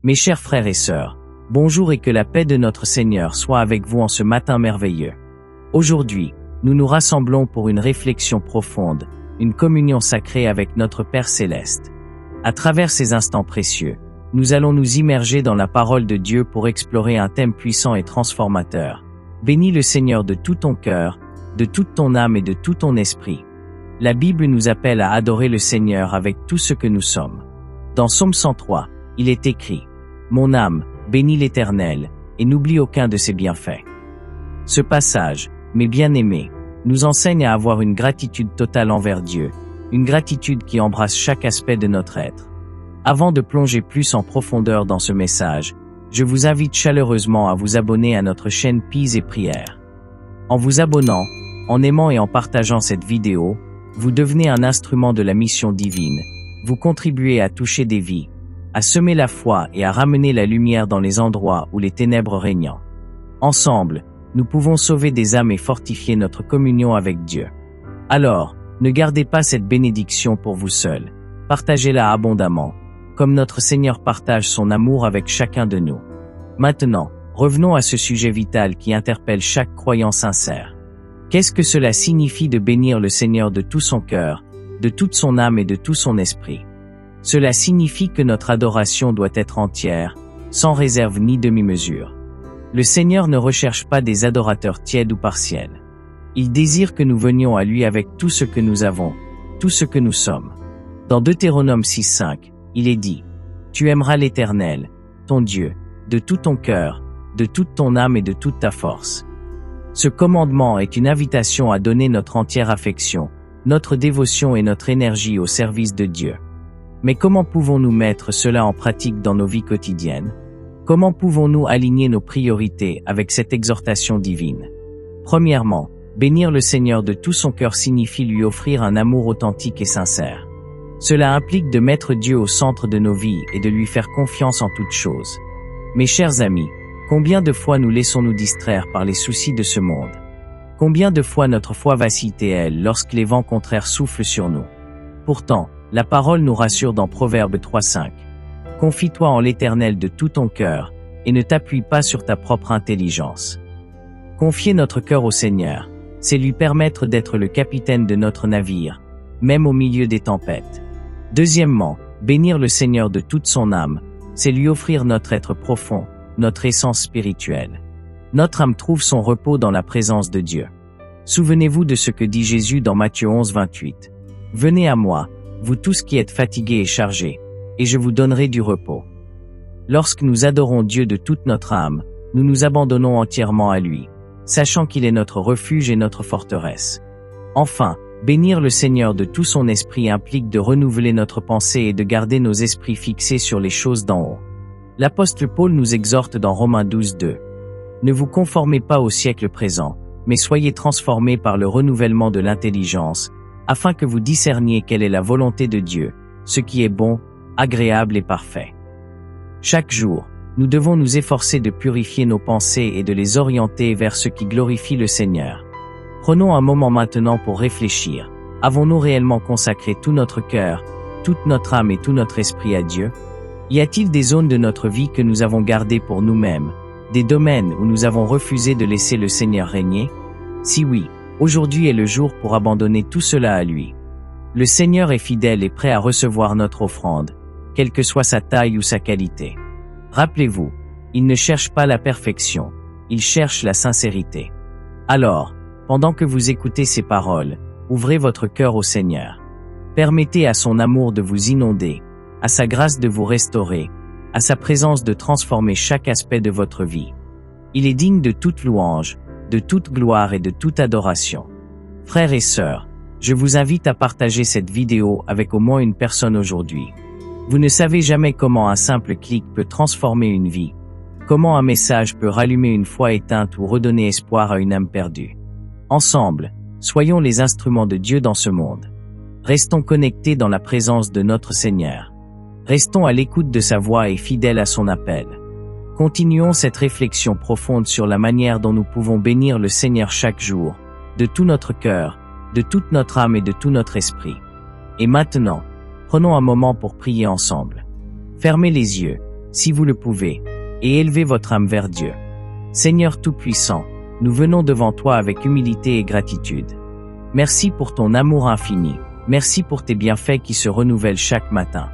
Mes chers frères et sœurs, bonjour et que la paix de notre Seigneur soit avec vous en ce matin merveilleux. Aujourd'hui, nous nous rassemblons pour une réflexion profonde, une communion sacrée avec notre Père Céleste. À travers ces instants précieux, nous allons nous immerger dans la parole de Dieu pour explorer un thème puissant et transformateur. Bénis le Seigneur de tout ton cœur, de toute ton âme et de tout ton esprit. La Bible nous appelle à adorer le Seigneur avec tout ce que nous sommes. Dans Psaume 103, il est écrit « Mon âme, bénis l'Éternel, et n'oublie aucun de ses bienfaits ». Ce passage, mes bien-aimés, nous enseigne à avoir une gratitude totale envers Dieu, une gratitude qui embrasse chaque aspect de notre être. Avant de plonger plus en profondeur dans ce message, je vous invite chaleureusement à vous abonner à notre chaîne Pise et Prière. En vous abonnant, en aimant et en partageant cette vidéo, vous devenez un instrument de la mission divine, vous contribuez à toucher des vies, à semer la foi et à ramener la lumière dans les endroits où les ténèbres régnent. Ensemble, nous pouvons sauver des âmes et fortifier notre communion avec Dieu. Alors, ne gardez pas cette bénédiction pour vous seul, partagez-la abondamment, comme notre Seigneur partage son amour avec chacun de nous. Maintenant, revenons à ce sujet vital qui interpelle chaque croyant sincère. Qu'est-ce que cela signifie de bénir le Seigneur de tout son cœur, de toute son âme et de tout son esprit? Cela signifie que notre adoration doit être entière, sans réserve ni demi-mesure. Le Seigneur ne recherche pas des adorateurs tièdes ou partiels. Il désire que nous venions à lui avec tout ce que nous avons, tout ce que nous sommes. Dans Deutéronome 6:5, il est dit « Tu aimeras l'Éternel, ton Dieu, de tout ton cœur, de toute ton âme et de toute ta force. » Ce commandement est une invitation à donner notre entière affection, notre dévotion et notre énergie au service de Dieu. Mais comment pouvons-nous mettre cela en pratique dans nos vies quotidiennes? Comment pouvons-nous aligner nos priorités avec cette exhortation divine? Premièrement, bénir le Seigneur de tout son cœur signifie lui offrir un amour authentique et sincère. Cela implique de mettre Dieu au centre de nos vies et de lui faire confiance en toutes choses. Mes chers amis, combien de fois nous laissons-nous distraire par les soucis de ce monde? Combien de fois notre foi vacille-t-elle lorsque les vents contraires soufflent sur nous? Pourtant, la parole nous rassure dans Proverbe 3:5. Confie-toi en l'Éternel de tout ton cœur, et ne t'appuie pas sur ta propre intelligence. Confier notre cœur au Seigneur, c'est lui permettre d'être le capitaine de notre navire, même au milieu des tempêtes. Deuxièmement, bénir le Seigneur de toute son âme, c'est lui offrir notre être profond, notre essence spirituelle. Notre âme trouve son repos dans la présence de Dieu. Souvenez-vous de ce que dit Jésus dans Matthieu 11:28. « Venez à moi, vous tous qui êtes fatigués et chargés, et je vous donnerai du repos. » Lorsque nous adorons Dieu de toute notre âme, nous nous abandonnons entièrement à lui, sachant qu'il est notre refuge et notre forteresse. Enfin, bénir le Seigneur de tout son esprit implique de renouveler notre pensée et de garder nos esprits fixés sur les choses d'en haut. L'apôtre Paul nous exhorte dans Romains 12:2. « Ne vous conformez pas au siècle présent, mais soyez transformés par le renouvellement de l'intelligence, afin que vous discerniez quelle est la volonté de Dieu, ce qui est bon, agréable et parfait. » Chaque jour, nous devons nous efforcer de purifier nos pensées et de les orienter vers ce qui glorifie le Seigneur. Prenons un moment maintenant pour réfléchir. Avons-nous réellement consacré tout notre cœur, toute notre âme et tout notre esprit à Dieu? Y a-t-il des zones de notre vie que nous avons gardées pour nous-mêmes, des domaines où nous avons refusé de laisser le Seigneur régner? Si oui, aujourd'hui est le jour pour abandonner tout cela à lui. Le Seigneur est fidèle et prêt à recevoir notre offrande, quelle que soit sa taille ou sa qualité. Rappelez-vous, il ne cherche pas la perfection, il cherche la sincérité. Alors, pendant que vous écoutez ces paroles, ouvrez votre cœur au Seigneur. Permettez à son amour de vous inonder, à sa grâce de vous restaurer, à sa présence de transformer chaque aspect de votre vie. Il est digne de toute louange, de toute gloire et de toute adoration. Frères et sœurs, je vous invite à partager cette vidéo avec au moins une personne aujourd'hui. Vous ne savez jamais comment un simple clic peut transformer une vie, comment un message peut rallumer une foi éteinte ou redonner espoir à une âme perdue. Ensemble, soyons les instruments de Dieu dans ce monde. Restons connectés dans la présence de notre Seigneur. Restons à l'écoute de sa voix et fidèles à son appel. Continuons cette réflexion profonde sur la manière dont nous pouvons bénir le Seigneur chaque jour, de tout notre cœur, de toute notre âme et de tout notre esprit. Et maintenant, prenons un moment pour prier ensemble. Fermez les yeux, si vous le pouvez, et élevez votre âme vers Dieu. Seigneur Tout-Puissant, nous venons devant toi avec humilité et gratitude. Merci pour ton amour infini, merci pour tes bienfaits qui se renouvellent chaque matin.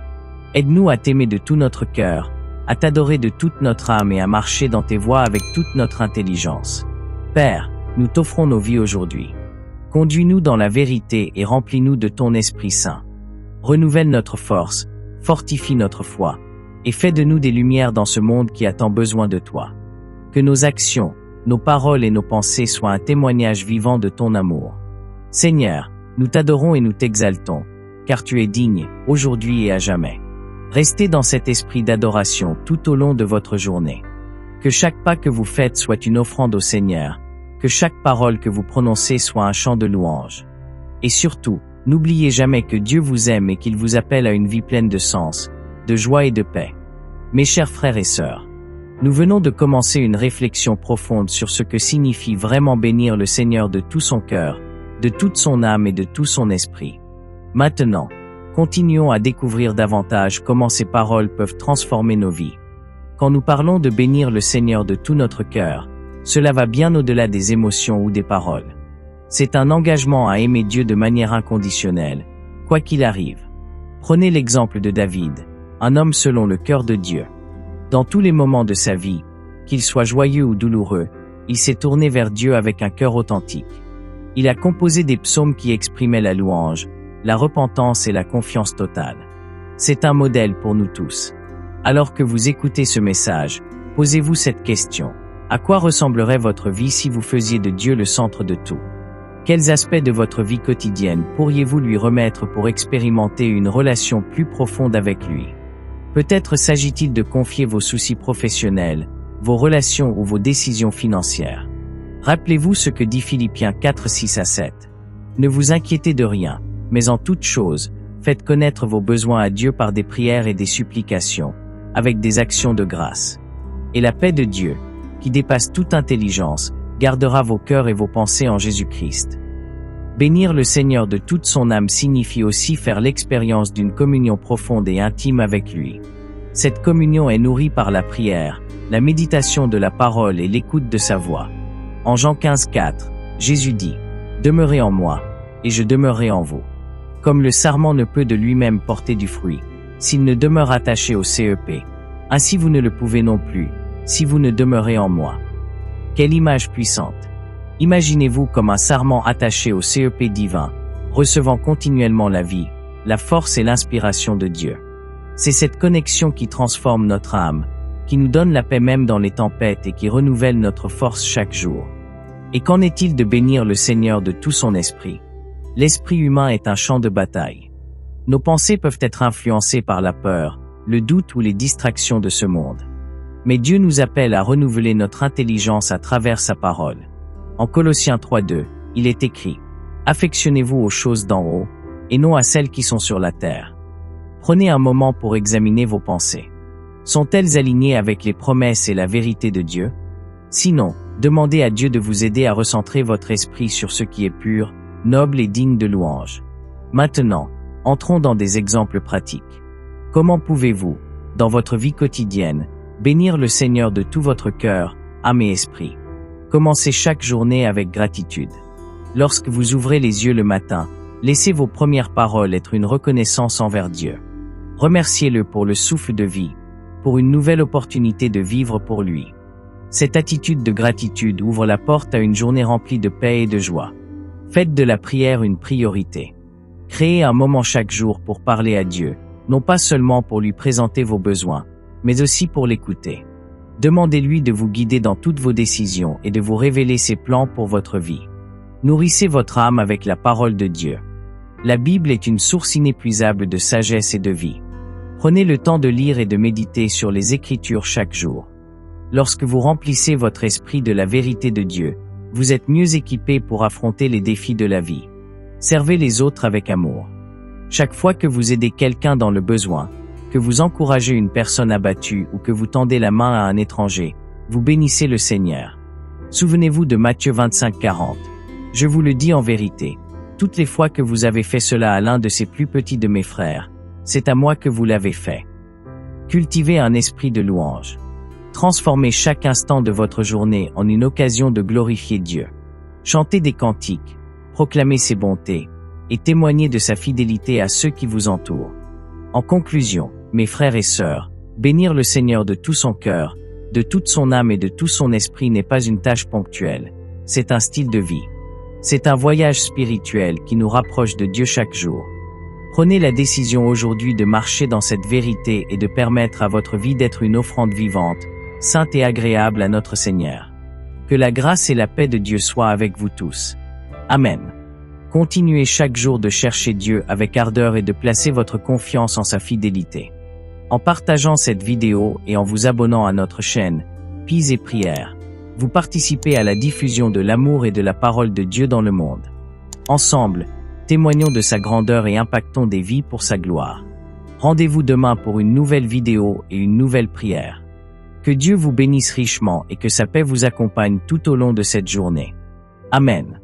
Aide-nous à t'aimer de tout notre cœur, à t'adorer de toute notre âme et à marcher dans tes voies avec toute notre intelligence. Père, nous t'offrons nos vies aujourd'hui. Conduis-nous dans la vérité et remplis-nous de ton Esprit Saint. Renouvelle notre force, fortifie notre foi, et fais de nous des lumières dans ce monde qui a tant besoin de toi. Que nos actions, nos paroles et nos pensées soient un témoignage vivant de ton amour. Seigneur, nous t'adorons et nous t'exaltons, car tu es digne, aujourd'hui et à jamais. Restez dans cet esprit d'adoration tout au long de votre journée. Que chaque pas que vous faites soit une offrande au Seigneur, que chaque parole que vous prononcez soit un chant de louange. Et surtout, n'oubliez jamais que Dieu vous aime et qu'il vous appelle à une vie pleine de sens, de joie et de paix. Mes chers frères et sœurs, nous venons de commencer une réflexion profonde sur ce que signifie vraiment bénir le Seigneur de tout son cœur, de toute son âme et de tout son esprit. Maintenant, continuons à découvrir davantage comment ces paroles peuvent transformer nos vies. Quand nous parlons de bénir le Seigneur de tout notre cœur, cela va bien au-delà des émotions ou des paroles. C'est un engagement à aimer Dieu de manière inconditionnelle, quoi qu'il arrive. Prenez l'exemple de David, un homme selon le cœur de Dieu. Dans tous les moments de sa vie, qu'il soit joyeux ou douloureux, il s'est tourné vers Dieu avec un cœur authentique. Il a composé des psaumes qui exprimaient la louange, la repentance et la confiance totale. C'est un modèle pour nous tous. Alors que vous écoutez ce message, posez-vous cette question. À quoi ressemblerait votre vie si vous faisiez de Dieu le centre de tout? Quels aspects de votre vie quotidienne pourriez-vous lui remettre pour expérimenter une relation plus profonde avec lui? Peut-être s'agit-il de confier vos soucis professionnels, vos relations ou vos décisions financières. Rappelez-vous ce que dit Philippiens 4, 6 à 7. Ne vous inquiétez de rien, mais en toute chose, faites connaître vos besoins à Dieu par des prières et des supplications, avec des actions de grâce. Et la paix de Dieu, qui dépasse toute intelligence, gardera vos cœurs et vos pensées en Jésus-Christ. Bénir le Seigneur de toute son âme signifie aussi faire l'expérience d'une communion profonde et intime avec lui. Cette communion est nourrie par la prière, la méditation de la parole et l'écoute de sa voix. En Jean 15, 4, Jésus dit « Demeurez en moi, et je demeurerai en vous. Comme le sarment ne peut de lui-même porter du fruit, s'il ne demeure attaché au CEP, ainsi vous ne le pouvez non plus, si vous ne demeurez en moi. » Quelle image puissante! Imaginez-vous comme un sarment attaché au CEP divin, recevant continuellement la vie, la force et l'inspiration de Dieu. C'est cette connexion qui transforme notre âme, qui nous donne la paix même dans les tempêtes et qui renouvelle notre force chaque jour. Et qu'en est-il de bénir le Seigneur de tout son esprit? L'esprit humain est un champ de bataille. Nos pensées peuvent être influencées par la peur, le doute ou les distractions de ce monde. Mais Dieu nous appelle à renouveler notre intelligence à travers sa parole. En Colossiens 3:2, il est écrit « Affectionnez-vous aux choses d'en haut, et non à celles qui sont sur la terre. » Prenez un moment pour examiner vos pensées. Sont-elles alignées avec les promesses et la vérité de Dieu? Sinon, demandez à Dieu de vous aider à recentrer votre esprit sur ce qui est pur, noble et digne de louange. Maintenant, entrons dans des exemples pratiques. Comment pouvez-vous, dans votre vie quotidienne, bénir le Seigneur de tout votre cœur, âme et esprit? Commencez chaque journée avec gratitude. Lorsque vous ouvrez les yeux le matin, laissez vos premières paroles être une reconnaissance envers Dieu. Remerciez-le pour le souffle de vie, pour une nouvelle opportunité de vivre pour lui. Cette attitude de gratitude ouvre la porte à une journée remplie de paix et de joie. Faites de la prière une priorité. Créez un moment chaque jour pour parler à Dieu, non pas seulement pour lui présenter vos besoins, mais aussi pour l'écouter. Demandez-lui de vous guider dans toutes vos décisions et de vous révéler ses plans pour votre vie. Nourrissez votre âme avec la parole de Dieu. La Bible est une source inépuisable de sagesse et de vie. Prenez le temps de lire et de méditer sur les Écritures chaque jour. Lorsque vous remplissez votre esprit de la vérité de Dieu, vous êtes mieux équipé pour affronter les défis de la vie. Servez les autres avec amour. Chaque fois que vous aidez quelqu'un dans le besoin, que vous encouragez une personne abattue ou que vous tendez la main à un étranger, vous bénissez le Seigneur. Souvenez-vous de Matthieu 25, 40. Je vous le dis en vérité, toutes les fois que vous avez fait cela à l'un de ces plus petits de mes frères, c'est à moi que vous l'avez fait. Cultivez un esprit de louange. Transformez chaque instant de votre journée en une occasion de glorifier Dieu. Chantez des cantiques, proclamez ses bontés, et témoignez de sa fidélité à ceux qui vous entourent. En conclusion, mes frères et sœurs, bénir le Seigneur de tout son cœur, de toute son âme et de tout son esprit n'est pas une tâche ponctuelle, c'est un style de vie. C'est un voyage spirituel qui nous rapproche de Dieu chaque jour. Prenez la décision aujourd'hui de marcher dans cette vérité et de permettre à votre vie d'être une offrande vivante, sainte et agréable à notre Seigneur. Que la grâce et la paix de Dieu soient avec vous tous. Amen. Continuez chaque jour de chercher Dieu avec ardeur et de placer votre confiance en sa fidélité. En partageant cette vidéo et en vous abonnant à notre chaîne, Pise et Prière, vous participez à la diffusion de l'amour et de la parole de Dieu dans le monde. Ensemble, témoignons de sa grandeur et impactons des vies pour sa gloire. Rendez-vous demain pour une nouvelle vidéo et une nouvelle prière. Que Dieu vous bénisse richement et que sa paix vous accompagne tout au long de cette journée. Amen.